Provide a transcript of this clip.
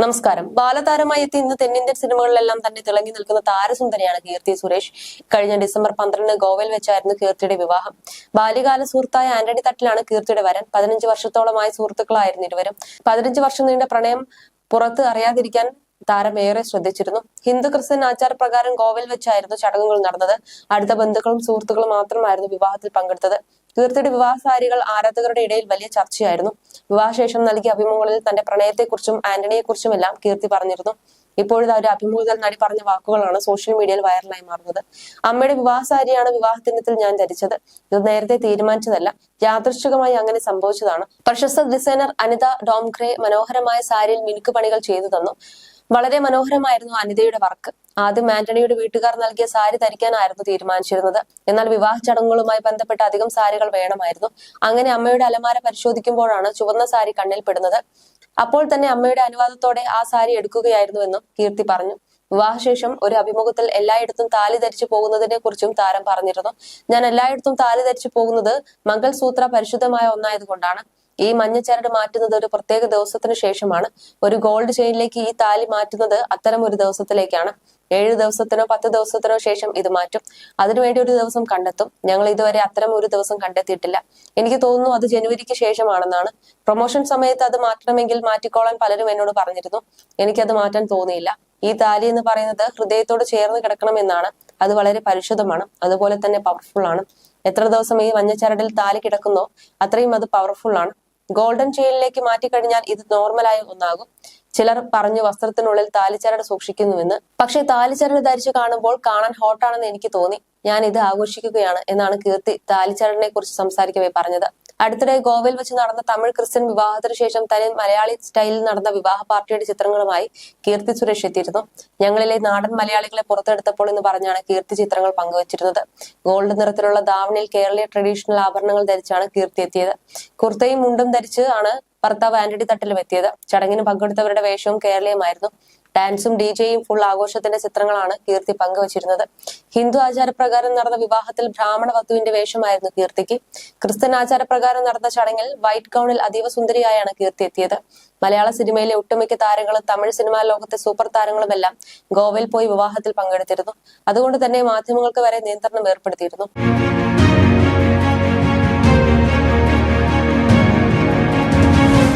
നമസ്കാരം. ബാലതാരമായി എത്തി ഇന്ന് തെന്നിന്ത്യൻ സിനിമകളിലെല്ലാം തന്നെ തിളങ്ങി നിൽക്കുന്ന താരസുന്ദരിയാണ് കീർത്തി സുരേഷ്. കഴിഞ്ഞ ഡിസംബർ 12 ഗോവയിൽ വെച്ചായിരുന്നു കീർത്തിയുടെ വിവാഹം. ബാല്യകാല സുഹൃത്തായ ആന്റണി തട്ടിലാണ് കീർത്തിയുടെ വരൻ. 15 വർഷത്തോളമായി സുഹൃത്തുക്കളായിരുന്നു ഇരുവരും. 15 വർഷം നീണ്ട പ്രണയം പുറത്ത് അറിയാതിരിക്കാൻ താരം ഏറെ ശ്രദ്ധിച്ചിരുന്നു. ഹിന്ദു ക്രിസ്ത്യൻ ആചാരപ്രകാരം ഗോവയിൽ വെച്ചായിരുന്നു ചടങ്ങുകൾ നടന്നത്. അടുത്ത ബന്ധുക്കളും സുഹൃത്തുക്കളും മാത്രമായിരുന്നു വിവാഹത്തിൽ പങ്കെടുത്തത്. കീർത്തിയുടെ വിവാഹ സാരികൾ ആരാധകരുടെ ഇടയിൽ വലിയ ചർച്ചയായിരുന്നു. വിവാഹശേഷം നൽകിയ അഭിമുഖങ്ങളിൽ തന്റെ പ്രണയത്തെക്കുറിച്ചും ആന്റണിയെക്കുറിച്ചുമെല്ലാം കീർത്തി പറഞ്ഞിരുന്നു. ഇപ്പോഴത്തെ ഒരു അഭിമുഖത്തിൽ നടി പറഞ്ഞ വാക്കുകളാണ് സോഷ്യൽ മീഡിയയിൽ വൈറലായി മാറുന്നത്. അമ്മയുടെ വിവാഹ സാരിയാണ് വിവാഹ ദിനത്തിൽ ഞാൻ ധരിച്ചത്. ഇത് നേരത്തെ തീരുമാനിച്ചതല്ല, യാദൃശ്ചികമായി അങ്ങനെ സംഭവിച്ചതാണ്. പ്രശസ്ത ഡിസൈനർ അനിത ഡോംഗ്രെ മനോഹരമായ സാരിയിൽ മിനുക്ക് പണികൾ ചെയ്തു തന്നു. വളരെ മനോഹരമായിരുന്നു അനിതയുടെ വർക്ക്. ആദ്യം ആന്റണിയുടെ വീട്ടുകാർ നൽകിയ സാരി ധരിക്കാനായിരുന്നു തീരുമാനിച്ചിരുന്നത്. എന്നാൽ വിവാഹ ചടങ്ങുകളുമായി ബന്ധപ്പെട്ട് അധികം സാരികൾ വേണമായിരുന്നു. അങ്ങനെ അമ്മയുടെ അലമാര പരിശോധിക്കുമ്പോഴാണ് ചുവന്ന സാരി കണ്ണിൽ പെടുന്നത്. അപ്പോൾ തന്നെ അമ്മയുടെ അനുവാദത്തോടെ ആ സാരി എടുക്കുകയായിരുന്നുവെന്നും കീർത്തി പറഞ്ഞു. വിവാഹശേഷം ഒരു അഭിമുഖത്തിൽ എല്ലായിടത്തും താലി ധരിച്ചു പോകുന്നതിനെ കുറിച്ചും താരം പറഞ്ഞിരുന്നു. ഞാൻ എല്ലായിടത്തും താലി ധരിച്ചു പോകുന്നത് മംഗൾസൂത്ര പരിശുദ്ധമായ ഒന്നായതുകൊണ്ടാണ്. ഈ മഞ്ഞച്ചരട് മാറ്റുന്നത് ഒരു പ്രത്യേക ദിവസത്തിന് ശേഷമാണ്. ഒരു ഗോൾഡ് ചെയിനിലേക്ക് ഈ താലി മാറ്റുന്നത് അത്തരം ഒരു ദിവസത്തിലേക്കാണ്. 7 ദിവസത്തിനോ 10 ദിവസത്തിനോ ശേഷം ഇത് മാറ്റും. അതിനുവേണ്ടി ഒരു ദിവസം കണ്ടെത്തും. ഞങ്ങൾ ഇതുവരെ അത്തരം ഒരു ദിവസം കണ്ടെത്തിയിട്ടില്ല. എനിക്ക് തോന്നുന്നു അത് ജനുവരിക്ക് ശേഷമാണെന്നാണ്. പ്രൊമോഷൻ സമയത്ത് അത് മാറ്റണമെങ്കിൽ മാറ്റിക്കോളാൻ പലരും എന്നോട് പറഞ്ഞിരുന്നു. എനിക്കത് മാറ്റാൻ തോന്നിയില്ല. ഈ താലി എന്ന് പറയുന്നത് ഹൃദയത്തോട് ചേർന്ന് കിടക്കണമെന്നാണ്. അത് വളരെ പരിശുദ്ധമാണ്, അതുപോലെ തന്നെ പവർഫുൾ ആണ്. എത്ര ദിവസം ഈ മഞ്ഞച്ചരടിൽ താലി കിടക്കുന്നോ അത്രയും അത് പവർഫുൾ ആണ്. ഗോൾഡൻ ചെയിനിലേക്ക് മാറ്റിക്കഴിഞ്ഞാൽ ഇത് നോർമലായ ഒന്നാകും. ചിലർ പറഞ്ഞു വസ്ത്രത്തിനുള്ളിൽ താലിച്ചരട് സൂക്ഷിക്കുന്നുവെന്ന്. പക്ഷെ താലിച്ചരട് ധരിച്ചു കാണുമ്പോൾ കാണാൻ ഹോട്ടാണെന്ന് എനിക്ക് തോന്നി. ഞാൻ ഇത് ആഘോഷിക്കുകയാണ് എന്നാണ് കീർത്തി താലിച്ചരടിനെ കുറിച്ച് സംസാരിക്കവേ പറഞ്ഞത്. അടുത്തിടെ ഗോവയിൽ വെച്ച് നടന്ന തമിഴ് ക്രിസ്ത്യൻ വിവാഹത്തിന് ശേഷം തനി മലയാളി സ്റ്റൈലിൽ നടന്ന വിവാഹ പാർട്ടിയുടെ ചിത്രങ്ങളുമായി കീർത്തി സുരേഷ് എത്തിയിരുന്നു. ഞങ്ങളിലെ നാടൻ മലയാളികളെ പുറത്തെടുത്തപ്പോൾ എന്ന് പറഞ്ഞാണ് കീർത്തി ചിത്രങ്ങൾ പങ്കുവച്ചിരുന്നത്. ഗോൾഡ് നിറത്തിലുള്ള ധാവണിയിൽ കേരളീയ ട്രഡീഷണൽ ആഭരണങ്ങൾ ധരിച്ചാണ് കീർത്തി എത്തിയത്. കുർത്തയും മുണ്ടും ധരിച്ച് ആണ് ഭർത്താവ് ആന്റണി തട്ടിലും എത്തിയത്. ചടങ്ങിന് പങ്കെടുത്തവരുടെ വേഷവും കേരളീയമായിരുന്നു. ഡാൻസും ഡിജെയും ഫുൾ ആഘോഷത്തിന്റെ ചിത്രങ്ങളാണ് കീർത്തി പങ്കുവച്ചിരുന്നത്. ഹിന്ദു ആചാരപ്രകാരം നടന്ന വിവാഹത്തിൽ ബ്രാഹ്മണ വധുവിന്റെ വേഷമായിരുന്നു കീർത്തിക്ക്. ക്രിസ്ത്യൻ ആചാരപ്രകാരം നടന്ന ചടങ്ങിൽ വൈറ്റ് ഗൗണിൽ അതീവ സുന്ദരിയായാണ് കീർത്തി എത്തിയത്. മലയാള സിനിമയിലെ ഒട്ടുമിക്ക താരങ്ങളും തമിഴ് സിനിമാ ലോകത്തെ സൂപ്പർ താരങ്ങളുമെല്ലാം ഗോവയിൽ പോയി വിവാഹത്തിൽ പങ്കെടുത്തിരുന്നു. അതുകൊണ്ട് തന്നെ മാധ്യമങ്ങൾക്ക് വരെ നിയന്ത്രണം ഏർപ്പെടുത്തിയിരുന്നു.